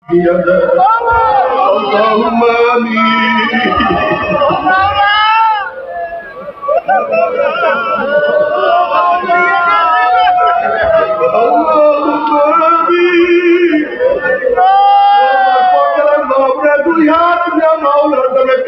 اللهم آمين اللهم آمين مولا دنیا دنیا مولا دنیا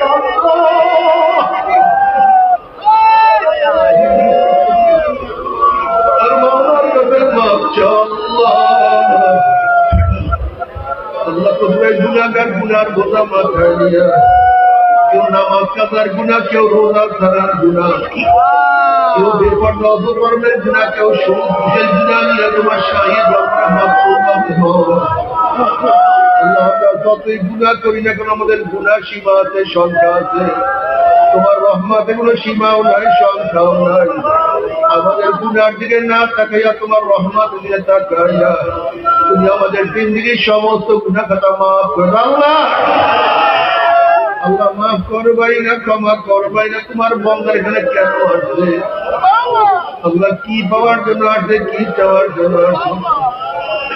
আল্লাহ তোমরা গুনাহগার গুনার বোঝা মাথায় নিয়ে কেউ নামাজ কাজার গুনাহ কেউ রোজা ছাড়ার গুনাহ কেউ বেপরোয়া অপকর্মের গুনাহ কেউ সুদের গুনাহ নিয়ে তোমার শাহিদ আল্লাহ আমরা যতই গুনাহ করি না কেন আমাদের গুনাহ সীমা আছে সংখ্যা আছে তোমার রহমতে কোনো সীমাও নাই সংখ্যাও নাই আমাদের গুনার দিকে না তাকাইয়া তোমার রহমত দিকে তাকাইয়া তুমি আমাদের জিন্দেগীর সমস্ত গুনাহ খাতা মাফ করে আল্লাহ আল্লাহ মাফ করবাই না ক্ষমা করবাই না তোমার বন্দার এখানে কেন আসছে আল্লাহ কি পাওয়ার জন্য আসছে কি চাওয়ার জন্য আসছে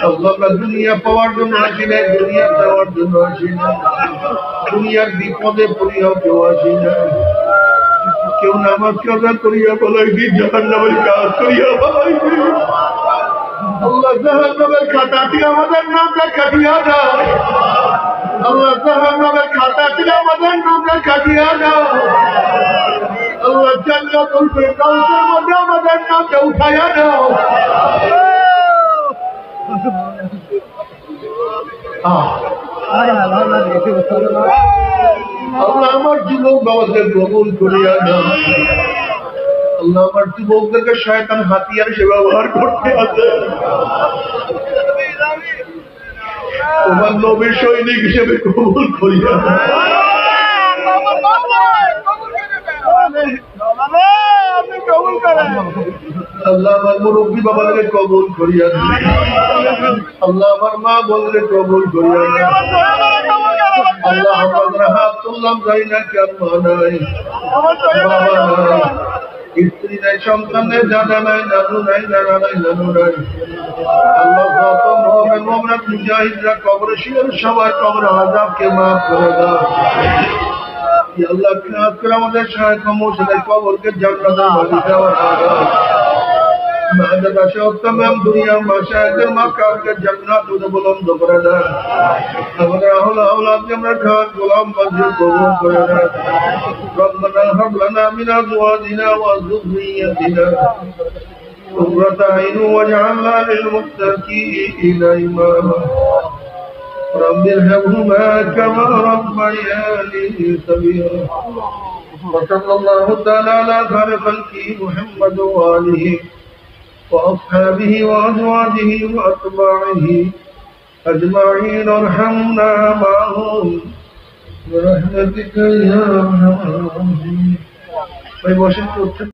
আল্লাহ আমরা দুনিয়া পাওয়ার জন্য আসি না দুনিয়া চাওয়ার জন্য আসি না দুনিয়ার বিপদে পড়িয়া কেউ আসি না কেউ নামাজ কাজা করিয়া বলাইবি জাহান্নামের কাজ করিয়া বলাইবি আল্লাহ জাহান্নামের খাতাটি আমাদের নামটা কাটিয়া দাও আল্লাহ জাহান্নামের খাতাটি আমাদের নামটা কাটিয়া দাও আল্লাহ জান্নাতুল ফিরদাউসের মধ্যে আমাদের নামটা উঠাইয়া দাও আল্লাহ আমার যুবক বাবাদের কবুল করিয়া দাও আল্লাহ আমার যুবকদেরকে শয়তান হাতিয়ার সে ব্যবহার করতে আছে তোমার নবীর সৈনিক হিসেবে কবুল করিয়া আল্লাহ আমার মুরব্বী বাবাকে কবুল করিয়া আল্লাহ আমার মা বললে কবুল করিয়া আল্লাহ আমরা হাত তুললাম যাই না কেমন নাই বাবা নাই স্ত্রী নাই সন্তান নাই দাদা নাই দাদু নাই দাদা নাই দাদু নাই আল্লাহ যত মুমিন মুমিনাত মুজাহিদরা কবরে শুয়ে সবার কবর আযাবকে maaf করে দাও ইয়া আল্লাহ খাস করে আমাদের শায়খ মুর্শিদের কবরকে জান্নাতের বাড়ি দেওয়ার দাও মাদাদ আশাউ तमाम দুনিয়া মাশায়েখের মাকামকে জান্নাতে বুলন্দ করে দাও আমাদের আওলাদকে আমরা খাস গোলাম মঞ্জুর কবুল করে দাও ربنا هب لنا من ازواجنا وذريتنا قرة أعين واجعلنا للمتقين إماما رب ارحمهما كما ربياني صغيرا وصلى الله تعالى على خير خلقه محمد وآله وأصحابه وأزواجه وأتباعه أجمعين ارحمنا معهم برحمتك يا أرحم الراحمين